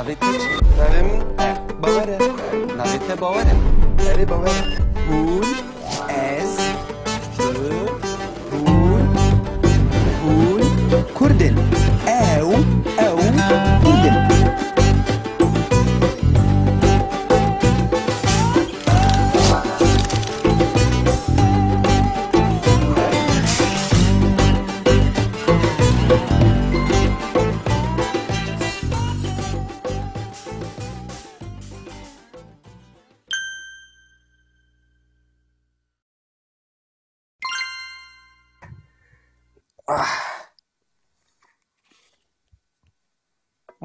Navê te çi? Navê min Bawer e. Navê te bawer e? Erê Bawer e. Hûn, ez, tu, hûn, Kurdin. Ew, Kurdin.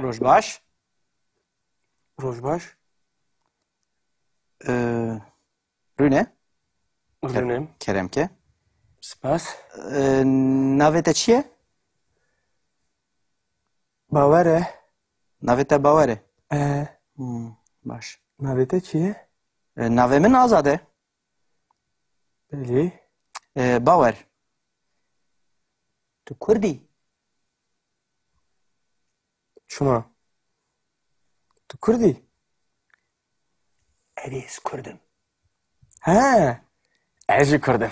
Roj baş. Roj baş. Rüne, Rûnem. keremke. Spas. Navê te çi ye? Bawer e. Navê te bawer e? Baş. Navê te çi ye? Navê min Azad e. Belê. Bawer. Tu Kurdî? Çima. Tu Kurdî? Erê ez Kurdim. He. Ez jî Kurdim.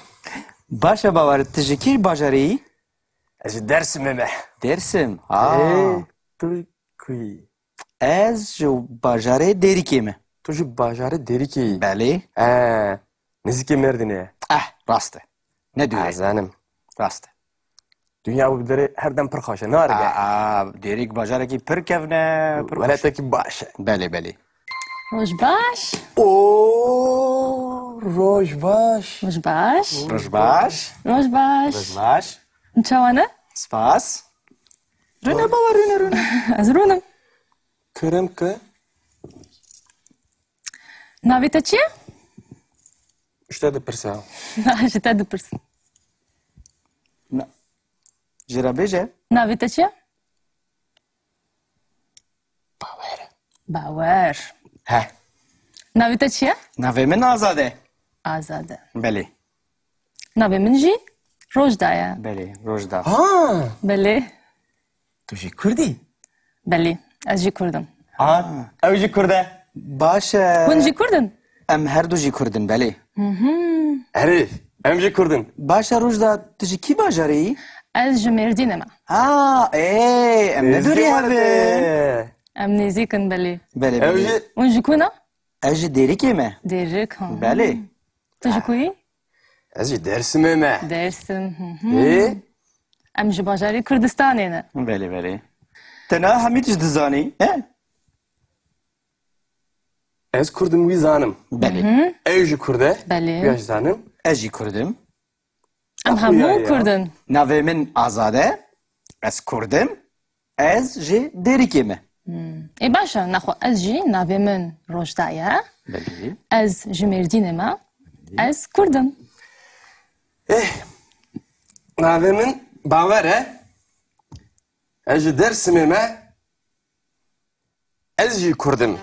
Baş e bawer, tu ji kî bajarê yî? Ez ji Dêrsimê me. Dêrsim. Tu kî? Ez ji bajarê Dêrikê me. Tu ji bajarê Dêrikê yî. Belê. He. Nizîkê Mêrdînê ye. Rast e. Ne diyor? Zanim. Rast e. Dünya bu biderê her dem pir xweş e. Narige. Dêrîk bajarekî pir kevne. Weletekî baş e. Belê, belê. Roj baş. Oo, roj baş. Roj baş. Roj baş. Roj baş. Roj baş. Çawane? Spas. Rüne bawer, rüne. Ez rûnim. Keremke. Navê te çi ye? İşte dipirsa. Ji te dipirsin. Ji re bêje. Navê te çi ye? Bawer. Bawer. He. Navê te çi ye? Navê min Azad e. Azad e. Belê. Navê min jî Rojda ye. Belê. Rojda. Ha. Belê. Tu jî Kurdî? Belê. Ez jî Kurdim. Ew jî Kurd e. Baş e. Hûn jî Kurdin? Em her du jî Kurdin, belê. Erê. Em jî Kurdin. Baş e Rojda, tu ji kî bajarê yî? Ez ji Mêrdînê me. Em ne durî hevê. Em nêzîkin belê. Belê, Ew belê. jî Hûn ji ku ne? Ez ji Dêrikê me. Dêrik. Belê. Tu ji ku yî? ez jî Dêrsimê me. Dêrsim. Ê? Em ji bajarê Kurdistanê ne. Belê, belê. Te na hemî tişt dizanî? Ez Kurdim wî zanim. Belê. Ew jî Kurd e. Belê. Wî jî zanim. Ez jî Kurdim. Em ya. hemû Kurdin. Navê min Azad e. Ez Kurdim. Ez ji Dêrikê me. Ê baş e, nexwe ez jî navê min Rojda ye. Belê. Ez ji Mêrdînê me. Ez Kurdim. Navê min Bawer e. Ez ji Dêrsimê me. Ez jî Kurdim.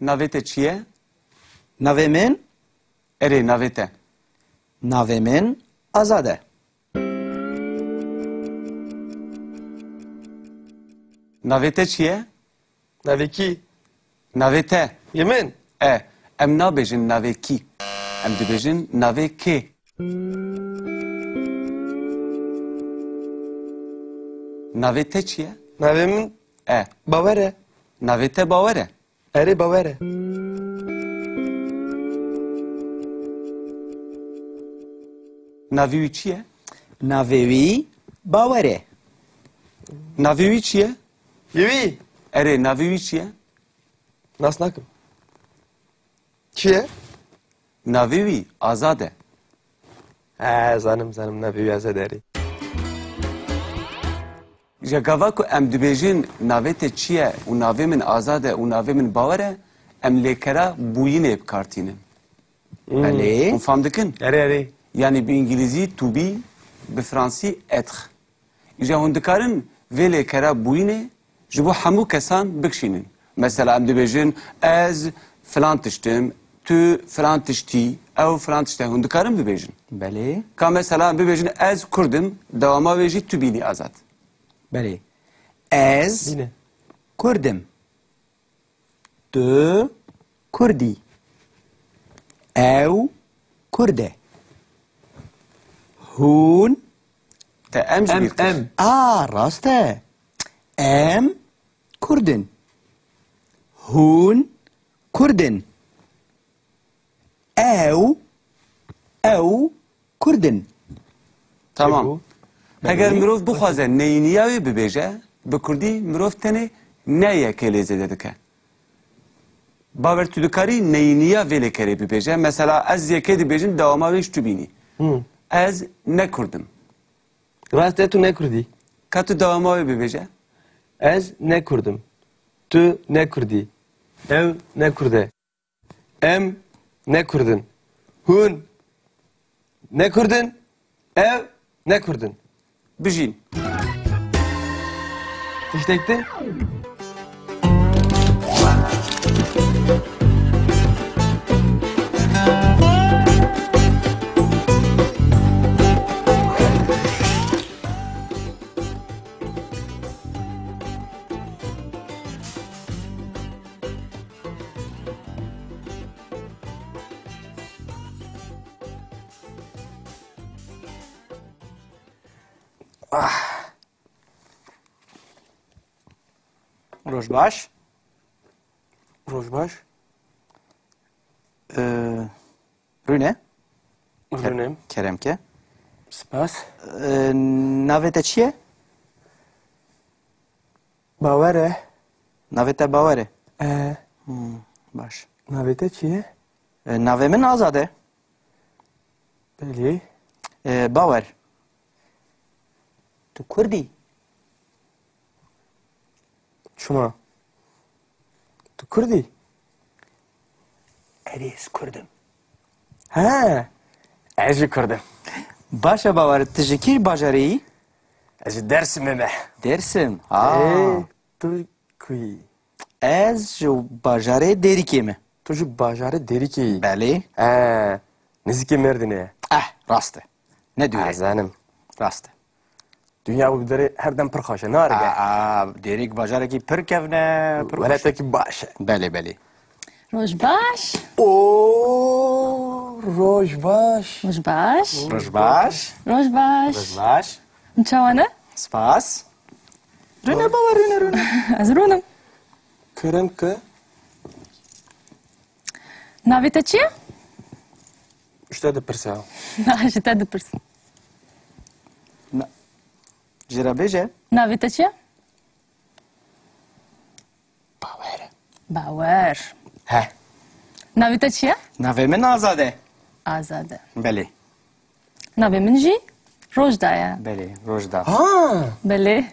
Navê te çi ye? Navê min? Erê, navê te. Navê min Azad e. Navê te çi ye? Navê kî? Navê te. Yemin. Em nabêjin navê kî. Em dibêjin navê kê. Navê te çi ye? Navê min E. Bawer e. Navê te bawer e. Erê Bawer e. Navê wî çi ye? Navê wî bawer e. Navê wî çi ye? Yewî. Erê, navê wî çi ye? Nas nakim. Çi ye? Navê wî Azad e. Zanim navê wî ez derê. Ji gava ku em dibêjin navê te çi ye û navê min Azad e û navê min bawer e, em lêkera bûyînê bikartînin. Belê. Hûn fam dikin? Erê. Yani bi İngilîzî to be, bi Fransî être. İja hûn dikarin vê lêkera bûyînê ji bo hemû kesan bikişînin. Mesela em dibêjin ez filan tiştim, tu falan tiştî, ew falan tiştî hûn dikarin bibêjin. بله Ka mesela bibêjin ez Kurdim, dewama wê jî tu bînî azad. بله از Bine. کردم تو کردی او کرده هون Te em jî Em, bîr kir. em. راسته ام کردن هون کردن او کردن Tamam. Eğer mirov bixwaze neyniya wê bibêje, bi Kurdî mirov tenê neyekê lê zêde dike. Bawer tu dikarî neyniya vê lêkerê bibêje. Mesela ez yekê dibêjim dewama wê ji tu bînî. Ez ne Kurdim. Rast tu ne Kurdî? Ka tu dewama wê bibêje? Ez ne Kurdim. Tu ne Kurdî. Ev ne Kurde. Em ne Kurdun. Hun ne Kurdun. Ev ne Kurdun. Bijîn. Tiştektin? روش باش Rojbaş. رونه Runem. کرم که Spas. ناویت چیه؟ Bavere. ناویت باوره باش Navete çiye? ناوی من آزاده Beli. باور تو کردی Şuna. Tu Kurdî? اریز کردم He. Ez jî Kurdim. باشه باور تجکی باجری Ez jî Dersim'e me. درسم Tu kuy. از جو باجره دری کیمه Tu jî bajarê Derîkê. بله He. Nizikê Merdin'e. راسته نه دوره Ezanim. راسته Dünya bu derê her dem pir xweş e. Narige. دیریک باجره کی پر کفنه پر خوش. Weletekî baş e. بله بله Rojbaş. Oo, Rojbaş. Rojbaş. روش باش Rojbaş. روش باش Çavana? سپاس رونه باور رونه Ez runum. Kerem ki. Navê te çi ye? İşte de pirsa. Ji te dipirsim. جرا بیجه Navê te çi ye? باوره Bawer. ها Navê te çi ye? ناوی من آزاده Azade. بله Navê min jî Rojda ye. بله روش دا Ha. Belê.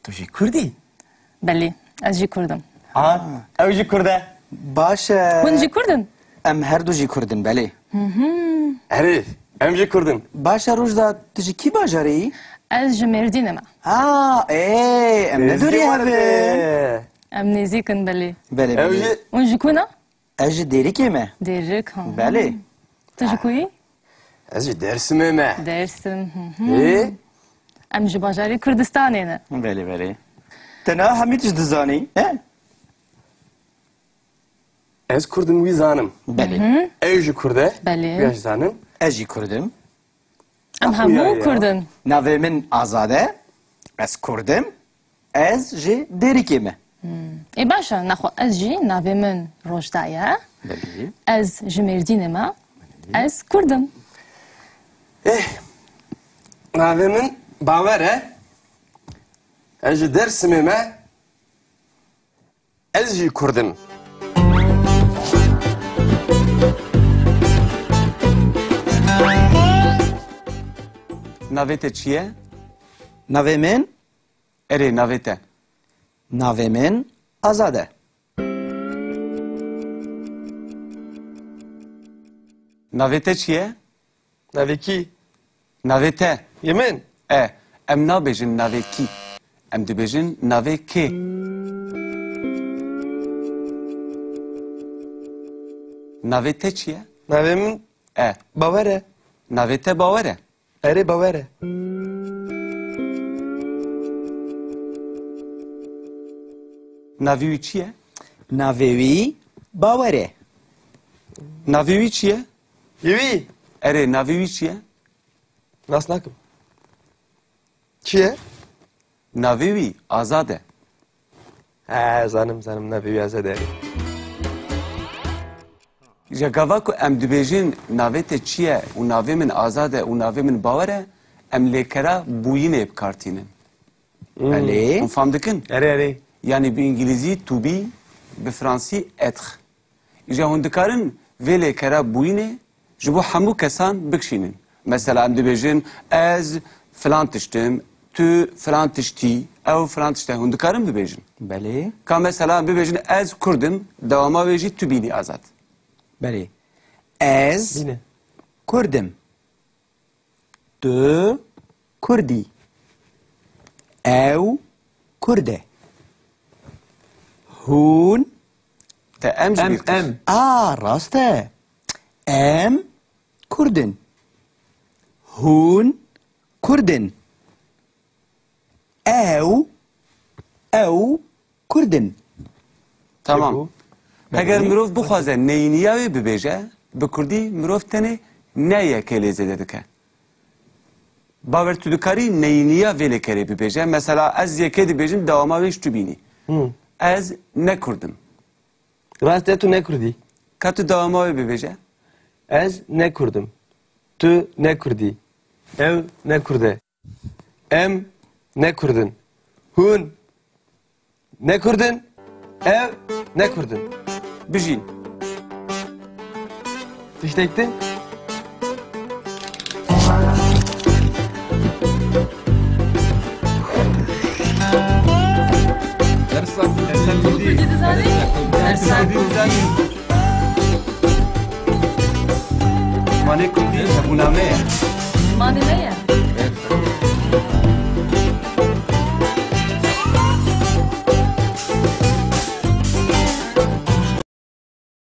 Tu jî Kurdî? Belê. Ez jî Kurdim. Ha. Ew jî Kurd e. باشه Hûn jî Kurdin? ام هر دو جی کردن بله Herif. Em jî Kurdin. باشه روش دا تجی کی باجری Ez ji Mêrdînê me. ام ندوری هفه Em nêzîkin belê. بله Ew بله jî Hûn ji ku ne? از جی دیری کیمه Dêrik. بله Tu ji ku yî? Ez jî Dersim'e me. Dersim. Ê? Em ji bajarê Kurdistanê ne. بله بله تنا همی تج دزانی Ez Kurdin wî zanim. بله Ew jî Kurd e. Belê. Wî jî zanim. از جی کردم Em ya, hemû ya. Kurdin. ناوی من آزاده از کردم از جی دیری کیمه Ê baş e nexwe ez jî navê min Rojda ye. بله Ez ji Mêrdînê me. Ez Kurdim. Navê min Bawer e. Ez ji Dersim'e me. Ez jî Kurdim. Navê te çi ye? ناوی من Erê navê te. ناوی من آزاده Navê te çi ye? Navê kî? Navê te. Yemin. Em nabêjin navê kî. Em dibêjin navê kê. Navê te çi ye? Navê min E. Bawer e. Navê te bawer e? Erê Bawer e. Navê wî çi ye? Navê wî Bawer e. Navê wî çi ye? Yivî. Erê navê wî çi ye? Nas nakim. Çi ye? Navê wî Azad e. He zanım navê wî Azad e. Ji gava ku em dibêjin navê te çi ye û navê min Azad e û navê min bawer e, em lêkera bûyînê bikartînin. Belê. Hûn fam dikin? Erê. Yani bi İngilîzî to be, bi Fransî être. Ji hûn dikarin vê lêkera bûyînê ji bo hemû kesan bikişînin. Mesela em dibêjin ez filan tiştim, tu filan tiştî, ew filan tişte. Hûn dikarin bibêjin. Belê. Ka mesela em bibêjin ez Kurdim, dewama wê jî tu bînî Azad. Belê. Ez Bine. Kurdim. Tu Kurdî. Ew Kurd e. Hûn Te em jî bîr kir. Em. rast e. Em Kurdin. Hûn Kurdin. Ew Kurdin. Tamam. Eger mirov bixwaze neyîniya wê bibêje, bi Kurdî mirov tenê neyekê lê zêde dike. Bawer tu dikarî neyîniya vê lêkerê bibêje. Mesela ez yekê dibêjim dewama wê ji tu bînî. Ez ne Kurdim. Rast e tu ne Kurdî. Ka tu dewama wê bibêje? Ez ne Kurdim. Tu ne Kurdî. Ew ne Kurd e. Em ne Kurdin. Hûn ne Kurdin. Ew ne Kurdin. Bijîn. Tiştektin? Mane Kurdî hebûname ye. ماني ميا